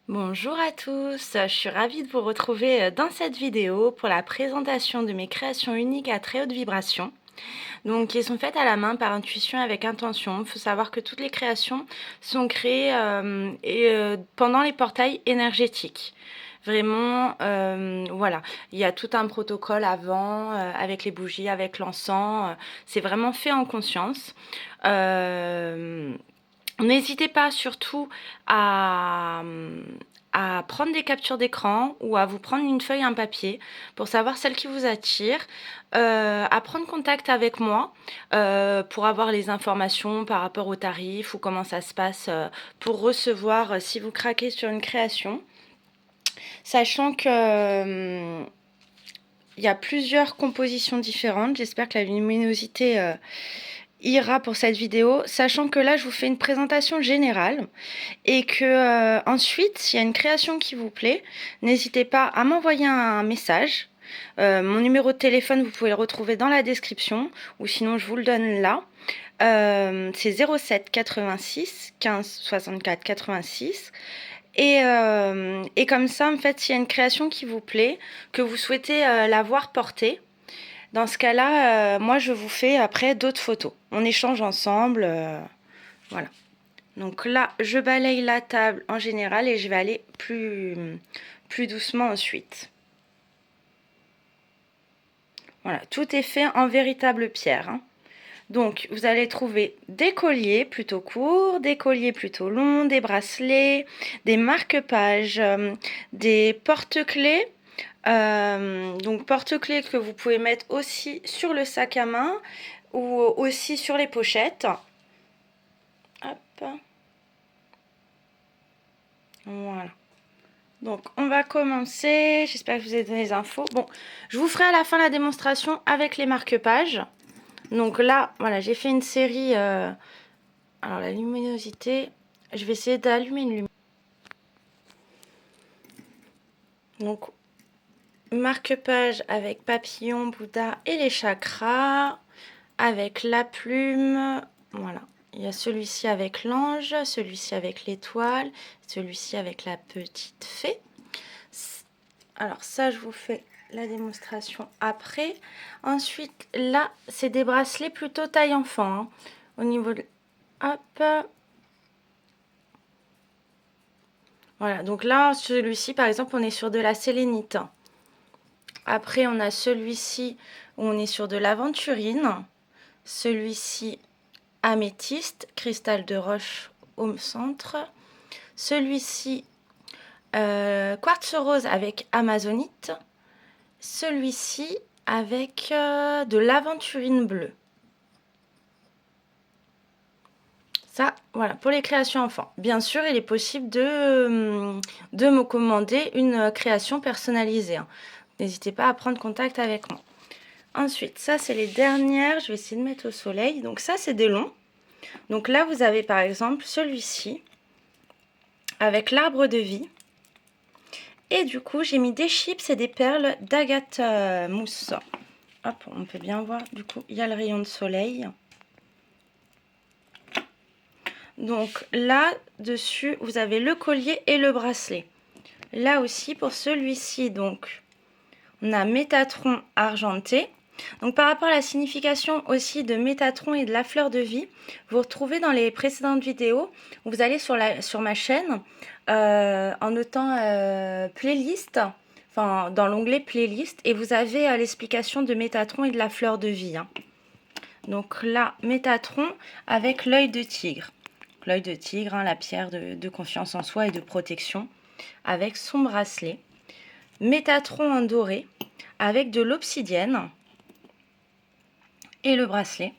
Bonjour à tous, je suis ravie de vous retrouver dans cette vidéo pour la présentation de mes créations uniques à très haute vibration. Donc, qui sont faites à la main par intuition avec intention. Il faut savoir que toutes les créations sont créées pendant les portails énergétiques. Vraiment, voilà, il y a tout un protocole avant, avec les bougies, avec l'encens. C'est vraiment fait en conscience. N'hésitez pas surtout à, prendre des captures d'écran ou à vous prendre une feuille, un papier pour savoir celle qui vous attire, à prendre contact avec moi pour avoir les informations par rapport aux tarifs ou comment ça se passe pour recevoir si vous craquez sur une création. Sachant que il y a plusieurs compositions différentes, j'espère que la luminosité ira pour cette vidéo, sachant que là je vous fais une présentation générale et que ensuite s'il y a une création qui vous plaît, n'hésitez pas à m'envoyer un message. Mon numéro de téléphone vous pouvez le retrouver dans la description ou sinon je vous le donne là. C'est 07 86 15 64 86 et comme ça en fait s'il y a une création qui vous plaît, que vous souhaitez la voir portée, dans ce cas-là, moi, je vous fais après d'autres photos. On échange ensemble. Voilà. Donc là, je balaye la table en général et je vais aller plus doucement ensuite. Voilà, tout est fait en véritable pierre. Hein. Donc, vous allez trouver des colliers plutôt courts, des colliers plutôt longs, des bracelets, des marque-pages, des porte-clés. Donc porte-clés que vous pouvez mettre aussi sur le sac à main ou aussi sur les pochettes. Hop. Voilà. Donc on va commencer. J'espère que je vous ai donné les infos. Bon, je vous ferai à la fin la démonstration avec les marque-pages. Donc là, voilà, j'ai fait une série. Alors la luminosité, je vais essayer d'allumer une lumière. Donc marque-page avec papillon, Bouddha et les chakras, avec la plume, voilà. Il y a celui-ci avec l'ange, celui-ci avec l'étoile, celui-ci avec la petite fée. Alors ça, je vous fais la démonstration après. Ensuite, là, c'est des bracelets plutôt taille enfant. Hein. Au niveau de... Hop. Voilà, donc là, celui-ci, par exemple, on est sur de la sélénite. Après, on a celui-ci où on est sur de l'aventurine. Celui-ci, améthyste, cristal de roche au centre. Celui-ci, quartz rose avec amazonite. Celui-ci avec de l'aventurine bleue. Ça, voilà, pour les créations enfants. Bien sûr, il est possible de me commander une création personnalisée. Hein. N'hésitez pas à prendre contact avec moi. Ensuite, ça, c'est les dernières. Je vais essayer de mettre au soleil. Donc ça, c'est des longs. Donc là, vous avez par exemple celui-ci avec l'arbre de vie. Et du coup, j'ai mis des chips et des perles d'agate mousse. Hop, on peut bien voir. Du coup, il y a le rayon de soleil. Donc là, dessus, vous avez le collier et le bracelet. Là aussi, pour celui-ci, donc, on a Métatron argenté. Donc par rapport à la signification aussi de Métatron et de la fleur de vie, vous retrouvez dans les précédentes vidéos, vous allez sur ma chaîne, en notant playlist, enfin dans l'onglet playlist, et vous avez l'explication de Métatron et de la fleur de vie. Hein. Donc là, Métatron avec l'œil de tigre. L'œil de tigre, hein, la pierre de confiance en soi et de protection, avec son bracelet. Métatron en doré, avec de l'obsidienne et le bracelet.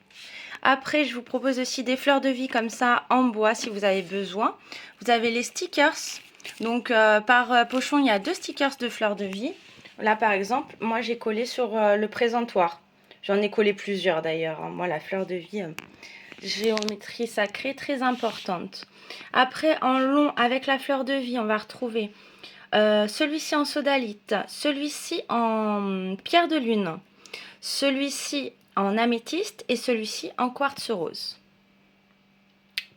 Après, je vous propose aussi des fleurs de vie comme ça en bois si vous avez besoin. Vous avez les stickers. Donc, par pochon, il y a 2 stickers de fleurs de vie. Là, par exemple, moi, j'ai collé sur le présentoir. J'en ai collé plusieurs d'ailleurs. Hein. Moi, la fleur de vie, géométrie sacrée très importante. Après, en long, avec la fleur de vie, on va retrouver celui-ci en sodalite, celui-ci en pierre de lune, celui-ci en améthyste et celui-ci en quartz rose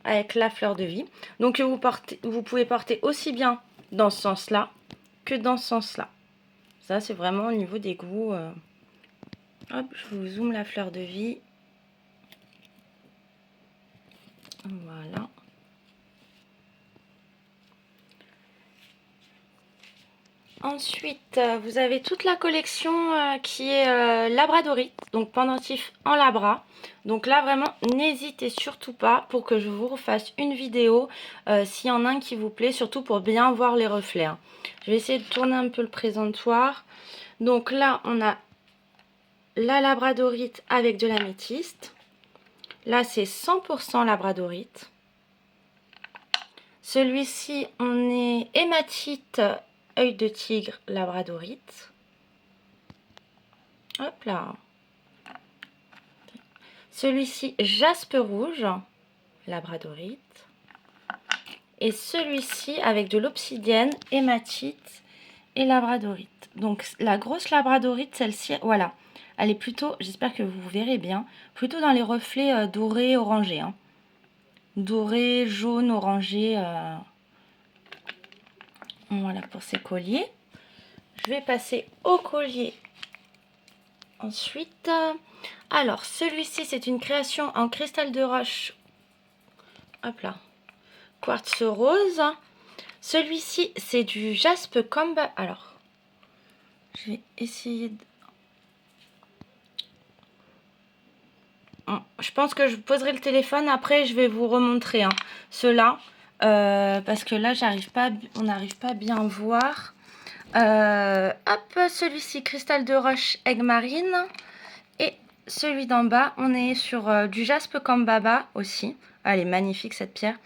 avec la fleur de vie. Donc vous pouvez porter aussi bien dans ce sens-là que dans ce sens-là. Ça, c'est vraiment au niveau des goûts. Hop, je vous zoome la fleur de vie. Voilà. Ensuite, vous avez toute la collection qui est labradorite, donc pendentif en labra. Donc là, vraiment, n'hésitez surtout pas pour que je vous refasse une vidéo s'il y en a un qui vous plaît, surtout pour bien voir les reflets. Hein. Je vais essayer de tourner un peu le présentoir. Donc là, on a la labradorite avec de l'améthyste. Là, c'est 100% labradorite. Celui-ci, on est hématite, œil de tigre, labradorite. Hop là. Celui-ci, jaspe rouge, labradorite. Et celui-ci, avec de l'obsidienne, hématite et labradorite. Donc, la grosse labradorite, celle-ci, voilà. Elle est plutôt, j'espère que vous verrez bien, plutôt dans les reflets dorés, orangés. Hein. Doré, jaune, orangé. Voilà pour ces colliers. Je vais passer au collier ensuite. Alors, celui-ci, c'est une création en cristal de roche. Hop là. Quartz rose. Celui-ci, c'est du jaspe combat. Alors, je vais essayer de... Je pense que je poserai le téléphone. Après, je vais vous remontrer hein, ceux-là. Parce que là, on n'arrive pas à bien voir. Hop, celui-ci, cristal de roche aigue marine. Et celui d'en bas, on est sur du jaspe Kambaba aussi. Elle est magnifique cette pierre.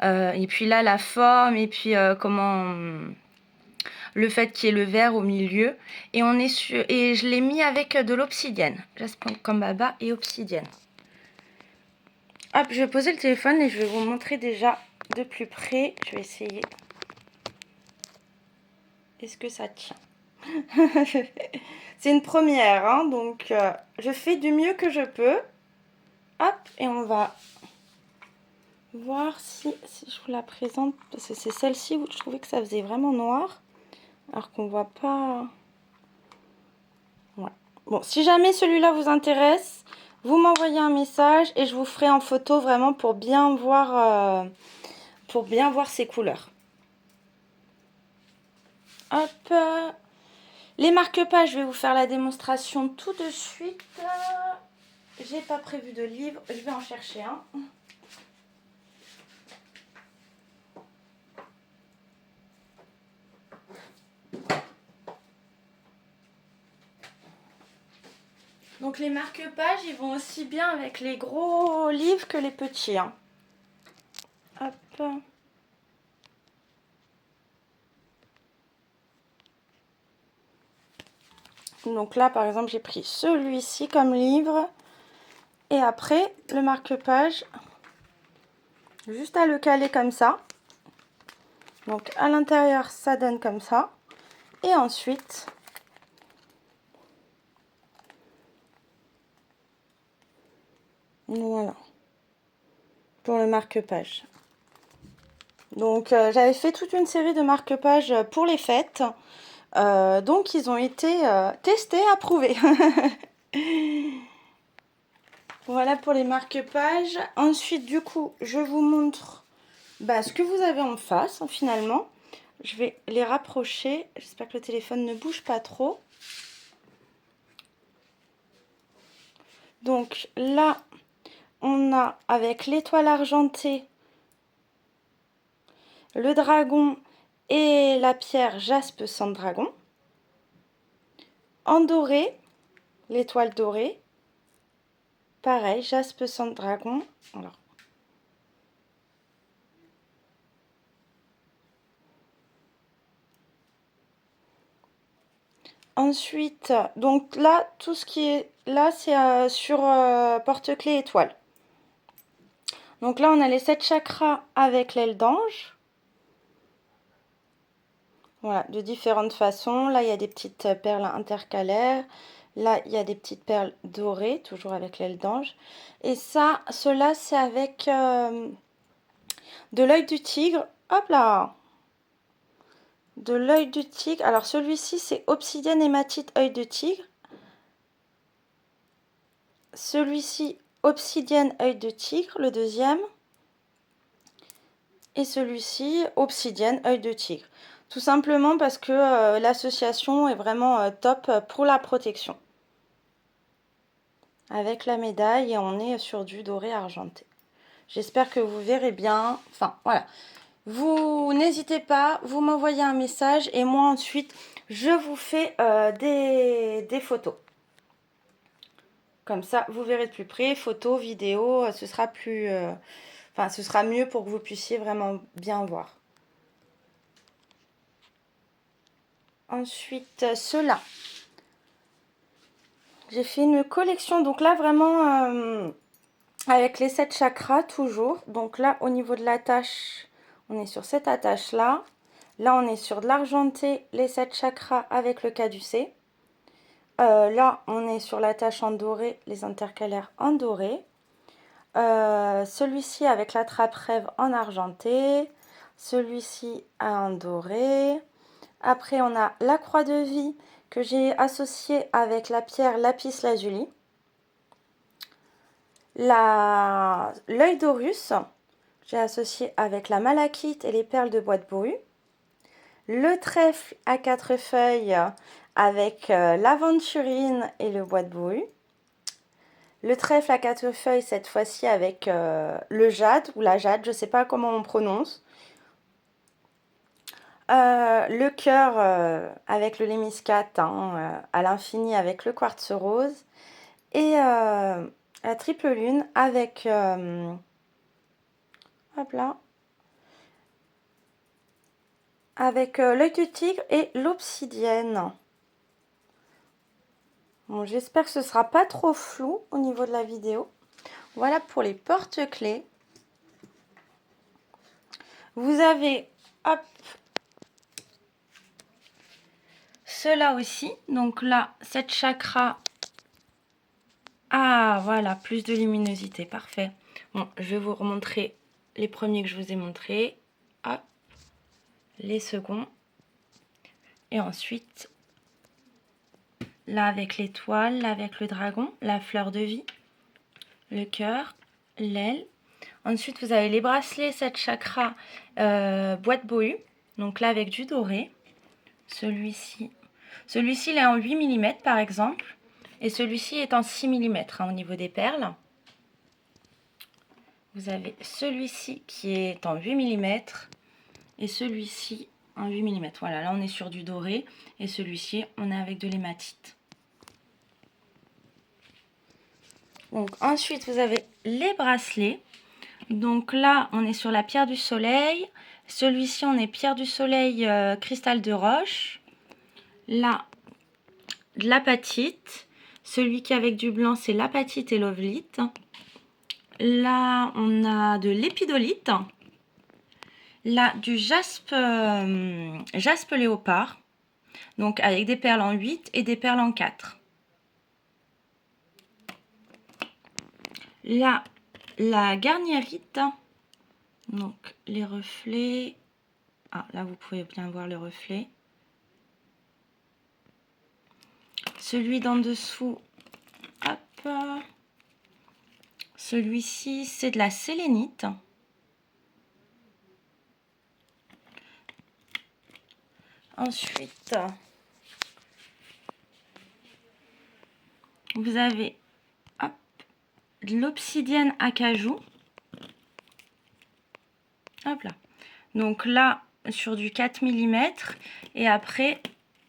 Et puis là, la forme et puis le fait qu'il y ait le vert au milieu. Et on est sur et je l'ai mis avec de l'obsidienne. Jaspe Kambaba et obsidienne. Hop, je vais poser le téléphone et je vais vous montrer déjà de plus près. Je vais essayer. Est-ce que ça tient? C'est une première, hein, donc je fais du mieux que je peux. Hop, et on va voir si je vous la présente. Parce que c'est celle-ci où je trouvais que ça faisait vraiment noir. Alors qu'on voit pas... Ouais. Bon, si jamais celui-là vous intéresse, vous m'envoyez un message et je vous ferai en photo vraiment pour bien voir ces couleurs. Hop. Les marque-pages, je vais vous faire la démonstration tout de suite. J'ai pas prévu de livre, je vais en chercher un. Donc les marque-pages, ils vont aussi bien avec les gros livres que les petits. Hein. Hop. Donc là, par exemple, j'ai pris celui-ci comme livre. Et après, le marque-page, juste à le caler comme ça. Donc à l'intérieur, ça donne comme ça. Et ensuite, voilà, pour le marque-page. Donc j'avais fait toute une série de marque-pages pour les fêtes. Donc ils ont été testés, approuvés. Voilà pour les marque-pages. Ensuite, du coup, je vous montre ce que vous avez en face, hein, finalement. Je vais les rapprocher. J'espère que le téléphone ne bouge pas trop. Donc là, on a avec l'étoile argentée, le dragon et la pierre jaspe sans dragon. En doré, l'étoile dorée. Pareil, jaspe sans dragon. Alors. Ensuite, donc là, tout ce qui est là, c'est sur porte-clés étoile. Donc là, on a les 7 chakras avec l'aile d'ange. Voilà, de différentes façons. Là, il y a des petites perles intercalaires. Là, il y a des petites perles dorées, toujours avec l'aile d'ange. Et ça, cela, c'est avec de l'œil du tigre. Hop là! de l'œil du tigre. Alors celui-ci c'est obsidienne hématite œil de tigre. Celui-ci obsidienne œil de tigre, le deuxième. Et celui-ci obsidienne œil de tigre. Tout simplement parce que l'association est vraiment top pour la protection. Avec la médaille et on est sur du doré argenté. J'espère que vous verrez bien. Enfin voilà. Vous n'hésitez pas, vous m'envoyez un message et moi ensuite je vous fais des photos. Comme ça, vous verrez de plus près, photos, vidéos, ce sera plus, ce sera mieux pour que vous puissiez vraiment bien voir. Ensuite, ceux-là. J'ai fait une collection, donc là vraiment avec les 7 chakras toujours. Donc là, au niveau de l'attache, on est sur cette attache-là. Là, on est sur de l'argenté, les 7 chakras avec le caducée. Là, on est sur l'attache en doré, les intercalaires en doré. Celui-ci avec la trappe-rêve en argenté. Celui-ci en doré. Après, on a la croix de vie que j'ai associée avec la pierre lapis lazuli. L'œil d'Horus, j'ai associé avec la malachite et les perles de bois de bourru. Le trèfle à 4 feuilles avec l'aventurine et le bois de bourru. Le trèfle à 4 feuilles, cette fois-ci avec le jade ou la jade, je ne sais pas comment on prononce. Le cœur avec le lémiscate à l'infini avec le quartz rose. Et la triple lune avec hop là, avec l'œil du tigre et l'obsidienne. Bon, j'espère que ce sera pas trop flou au niveau de la vidéo. Voilà pour les porte-clés. Vous avez hop ceux-là aussi. Donc là, cette chakra. Ah voilà, plus de luminosité, parfait. Bon, je vais vous remontrer les premiers que je vous ai montrés. Hop, les seconds. Et ensuite, là avec l'étoile, là avec le dragon, la fleur de vie, le cœur, l'aile. Ensuite, vous avez les bracelets, 7 chakras, boîte bohu. Donc là avec du doré. Celui-ci, il est en 8 mm par exemple. Et celui-ci est en 6 mm au niveau des perles. Vous avez celui-ci qui est en 8 mm et celui-ci en 8 mm. Voilà, là on est sur du doré et celui-ci on est avec de l'hématite. Donc ensuite vous avez les bracelets. Donc là on est sur la pierre du soleil. Celui-ci on est pierre du soleil cristal de roche. Là de l'apatite. Celui qui est avec du blanc c'est l'apatite et l'ovlite. Là on a de l'épidolite. Là, du jaspe léopard, donc avec des perles en 8 et des perles en 4. Là, la garnierite, donc les reflets. Ah, là, vous pouvez bien voir le reflet. Celui d'en dessous, hop. Celui-ci, c'est de la sélénite. Ensuite, vous avez hop, de l'obsidienne acajou. Hop là. Donc là, sur du 4 mm et après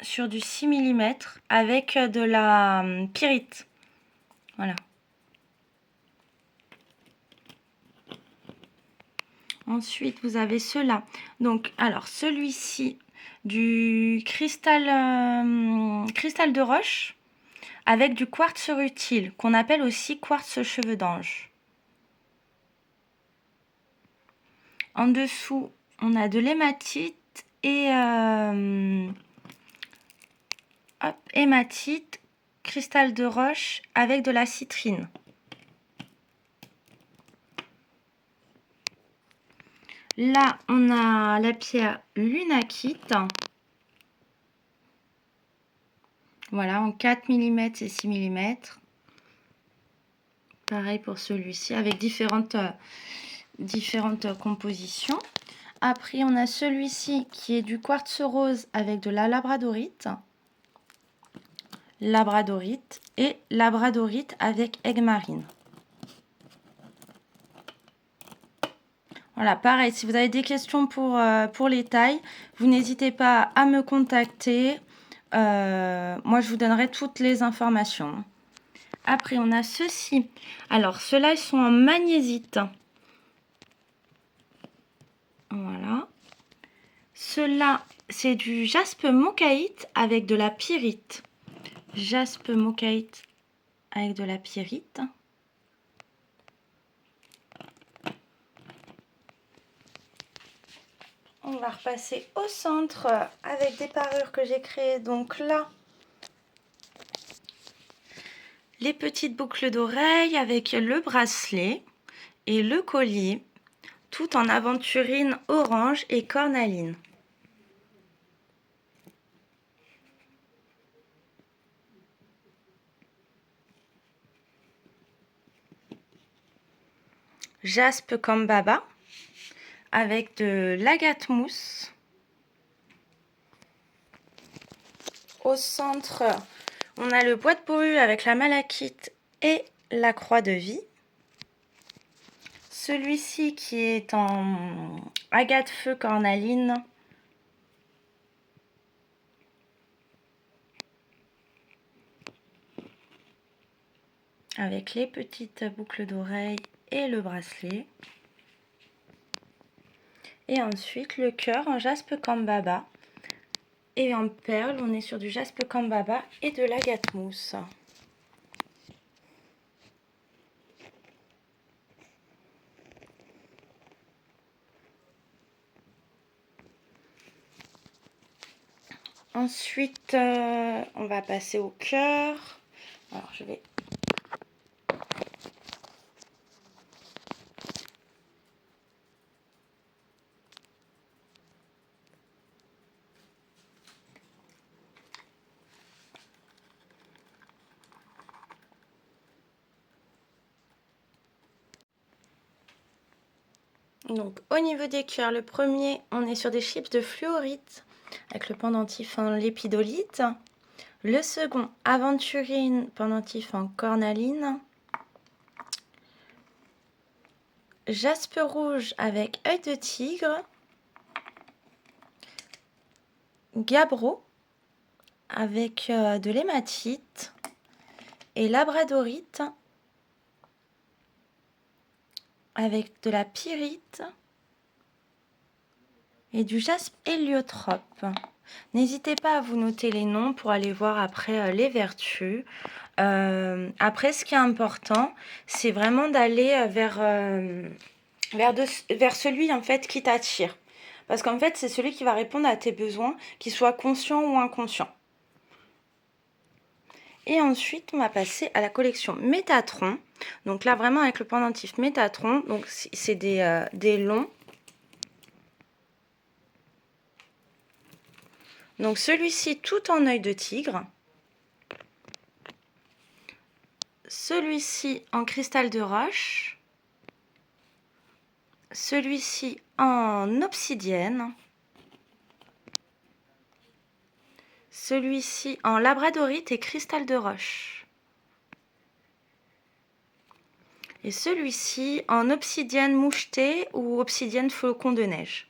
sur du 6 mm avec de la pyrite. Voilà. Ensuite, vous avez ceux-là. Donc, alors, celui-ci, du cristal de roche avec du quartz rutile, qu'on appelle aussi quartz cheveux d'ange. En dessous, on a de l'hématite et hématite, cristal de roche avec de la citrine. Là, on a la pierre lunakite Voilà, en 4 mm et 6 mm. Pareil pour celui-ci, avec différentes compositions. Après, on a celui-ci qui est du quartz rose avec de la labradorite. Labradorite et labradorite avec aigue marine. Voilà, pareil, si vous avez des questions pour les tailles, vous n'hésitez pas à me contacter. Moi, je vous donnerai toutes les informations. Après, on a ceux-ci. Alors, ceux-là, ils sont en magnésite. Voilà. Ceux-là, c'est du jaspe mocaïte avec de la pyrite. Jaspe mocaïte avec de la pyrite. On va repasser au centre avec des parures que j'ai créées. Donc là, les petites boucles d'oreilles avec le bracelet et le collier, tout en aventurine orange et cornaline. Jaspe Kambaba avec de l'agate mousse. Au centre, on a le bois de bourru avec la malachite et la croix de vie. Celui-ci qui est en agate feu cornaline. Avec les petites boucles d'oreilles et le bracelet. Et ensuite le cœur en jaspe Kambaba. Et en perle, on est sur du jaspe Kambaba et de l'agate mousse. Ensuite, on va passer au cœur. Alors, je vais... Donc, au niveau des cœurs, le premier, on est sur des chips de fluorite avec le pendentif en lépidolite. Le second, aventurine, pendentif en cornaline. Jaspe rouge avec œil de tigre. Gabbro avec de l'hématite. Et labradorite avec de la pyrite et du jaspe héliotrope. N'hésitez pas à vous noter les noms pour aller voir après les vertus. Après, ce qui est important, c'est vraiment d'aller vers celui en fait qui t'attire. Parce qu'en fait, c'est celui qui va répondre à tes besoins, qu'il soit conscient ou inconscient. Et ensuite, on va passer à la collection Métatron. Donc là, vraiment avec le pendentif Métatron. Donc c'est des longs. Donc celui-ci tout en œil de tigre. Celui-ci en cristal de roche. Celui-ci en obsidienne. Celui-ci en labradorite et cristal de roche. Et celui-ci en obsidienne mouchetée ou obsidienne flocon de neige.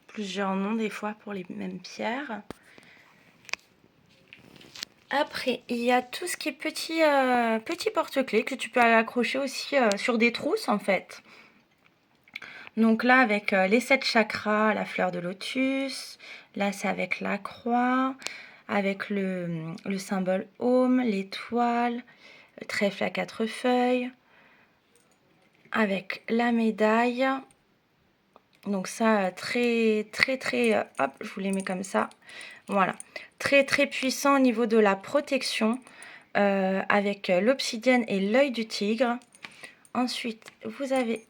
Plusieurs noms des fois pour les mêmes pierres. Après, il y a tout ce qui est petit porte-clés que tu peux aller accrocher aussi sur des trousses en fait. Donc là, avec les 7 chakras, la fleur de lotus. Là, c'est avec la croix, avec le symbole Om, l'étoile, le trèfle à 4 feuilles, avec la médaille. Donc ça, très, hop, je vous les mets comme ça. Voilà, très, puissant au niveau de la protection, avec l'obsidienne et l'œil du tigre. Ensuite, vous avez...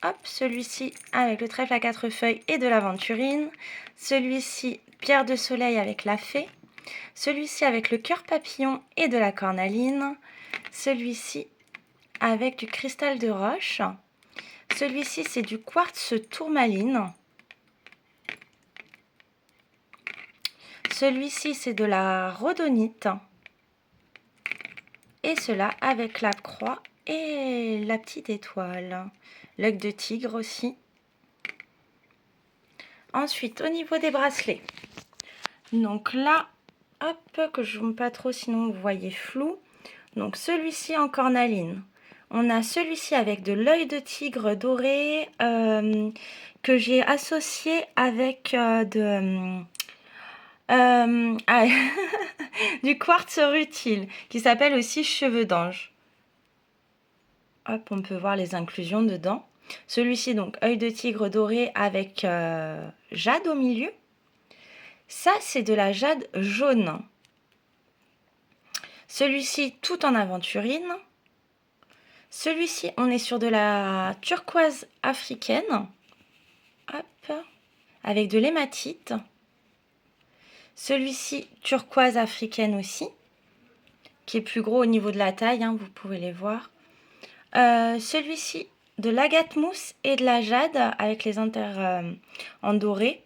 Hop, celui-ci avec le trèfle à 4 feuilles et de l'aventurine. Celui-ci, pierre de soleil avec la fée. celui-ci avec le cœur papillon et de la cornaline, celui-ci avec du cristal de roche, celui-ci c'est du quartz tourmaline, celui-ci c'est de la rhodonite, et cela avec la croix et la petite étoile, l'œil de tigre aussi. Ensuite, au niveau des bracelets, donc là, hop, que je ne zoome pas trop sinon vous voyez flou. Donc celui-ci en cornaline. On a celui-ci avec de l'œil de tigre doré que j'ai associé avec du quartz rutile qui s'appelle aussi cheveux d'ange. Hop, on peut voir les inclusions dedans. Celui-ci, donc, œil de tigre doré avec jade au milieu. Ça, c'est de la jade jaune. Celui-ci, tout en aventurine. Celui-ci, on est sur de la turquoise africaine. Hop, avec de l'hématite. Celui-ci, turquoise africaine aussi, qui est plus gros au niveau de la taille, hein, vous pouvez les voir. Celui-ci, de l'agate mousse et de la jade avec les en doré.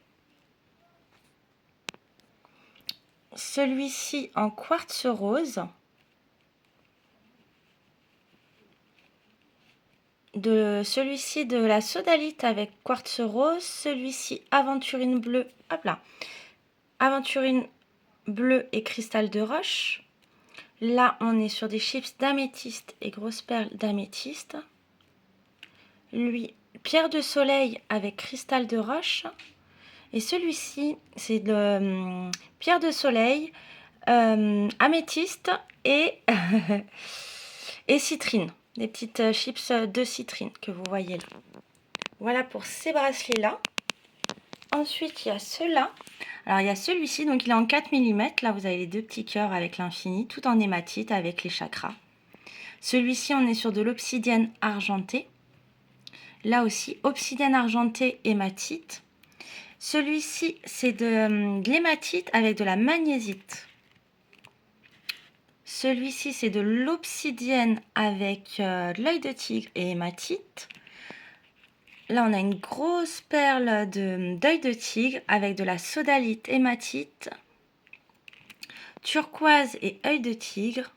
Celui-ci en quartz rose. Celui-ci de la sodalite avec quartz rose. Celui-ci aventurine bleue. Hop là. Aventurine bleue et cristal de roche. Là, on est sur des chips d'améthyste et grosses perles d'améthyste. Lui, pierre de soleil avec cristal de roche. Et celui-ci, c'est de pierre de soleil, améthyste et, et citrine. Des petites chips de citrine que vous voyez là. Voilà pour ces bracelets-là. Ensuite, il y a ceux-là. Alors, il y a celui-ci, donc il est en 4 mm. Là, vous avez les deux petits cœurs avec l'infini, tout en hématite avec les chakras. Celui-ci, on est sur de l'obsidienne argentée. Là aussi, obsidienne argentée, hématite. Celui-ci, c'est de l'hématite avec de la magnézite. Celui-ci, c'est de l'obsidienne avec de l'œil de tigre et hématite. Là, on a une grosse perle d'œil de tigre avec de la sodalite, hématite, turquoise et œil de tigre.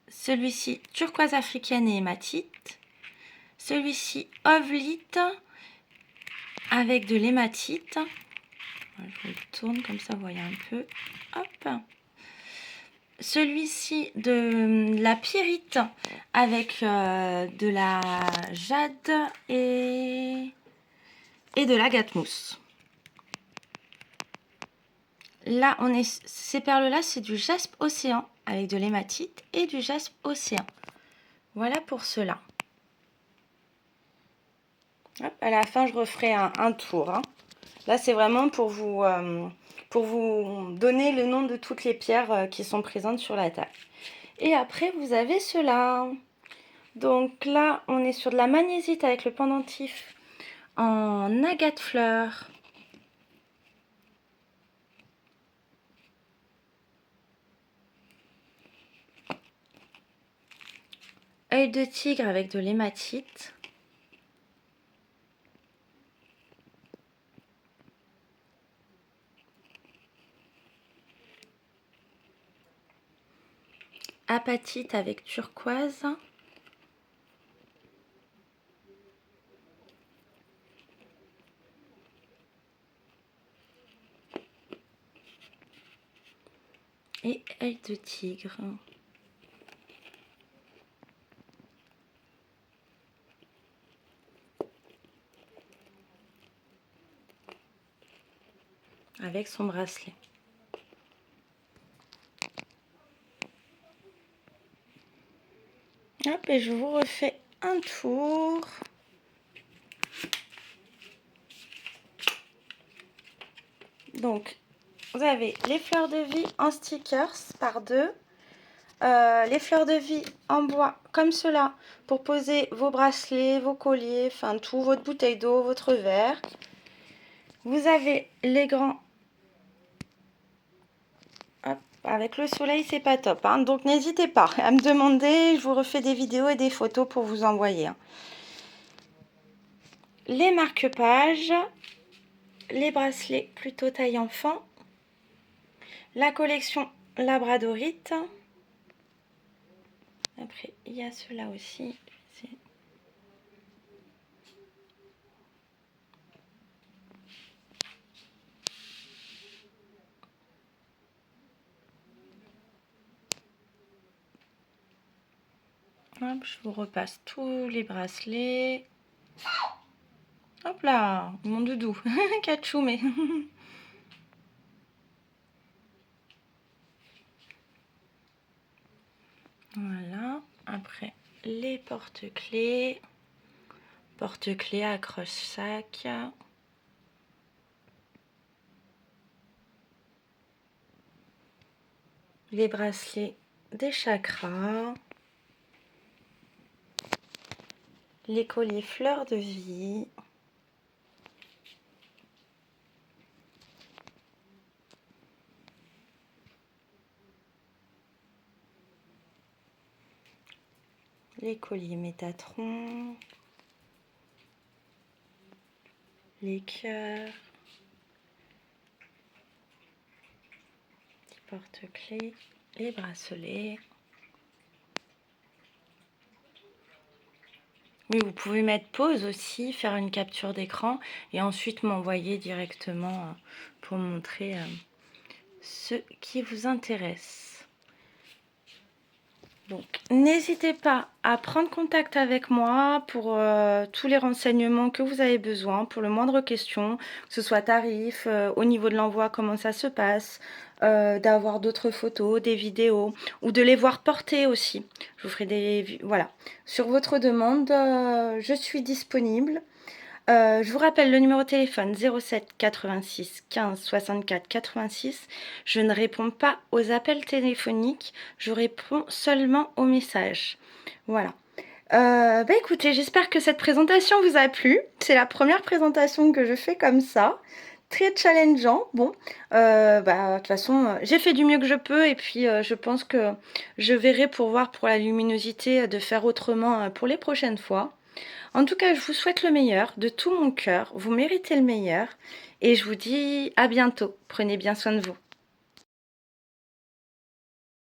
Celui-ci, turquoise africaine et hématite. Celui-ci, ovlite avec de l'hématite. Je le tourne comme ça, vous voyez un peu. Hop. Celui-ci de la pyrite avec de la jade et de l'agate mousse. Là, ces perles-là, c'est du jaspe océan avec de l'hématite et du jaspe océan. Voilà pour cela. Hop, à la fin, je referai un tour. Hein. Là, c'est vraiment pour vous donner le nom de toutes les pierres qui sont présentes sur la table. Et après, vous avez cela. Donc là, on est sur de la magnézite avec le pendentif en agate fleur. Œil de tigre avec de l'hématite. Apatite avec turquoise. Et œil de tigre. Avec son bracelet. Hop, et je vous refais un tour. Donc, vous avez les fleurs de vie en stickers par deux. Les fleurs de vie en bois comme cela pour poser vos bracelets, vos colliers, enfin tout, votre bouteille d'eau, votre verre. Vous avez les grands Avec le soleil, c'est pas top, hein. Donc n'hésitez pas à me demander, je vous refais des vidéos et des photos pour vous envoyer, hein. Les marque-pages, les bracelets plutôt taille enfant, la collection Labradorite. Après, il y a ceux-là aussi. Hop, je vous repasse tous les bracelets. Hop là, mon doudou, Kachou, mais... Voilà, après les porte-clés, porte-clés accroche-sac. Les bracelets des chakras. Les colliers fleurs de vie. Les colliers Métatron. Les cœurs. Les porte-clés. Les bracelets. Oui, vous pouvez mettre pause aussi, faire une capture d'écran et ensuite m'envoyer directement pour montrer ce qui vous intéresse. Donc, n'hésitez pas à prendre contact avec moi pour tous les renseignements que vous avez besoin, pour le moindre question, que ce soit tarif, au niveau de l'envoi, comment ça se passe, d'avoir d'autres photos, des vidéos, ou de les voir porter aussi. Je vous ferai des... Voilà. Sur votre demande, je suis disponible. Je vous rappelle le numéro de téléphone 07 86 15 64 86. Je ne réponds pas aux appels téléphoniques, je réponds seulement aux messages. Voilà. Bah écoutez, j'espère que cette présentation vous a plu. C'est la première présentation que je fais comme ça. Très challengeant. Bon, de toute façon, j'ai fait du mieux que je peux et puis je pense que je verrai pour voir pour la luminosité de faire autrement pour les prochaines fois. En tout cas, je vous souhaite le meilleur de tout mon cœur. Vous méritez le meilleur. Et je vous dis à bientôt. Prenez bien soin de vous.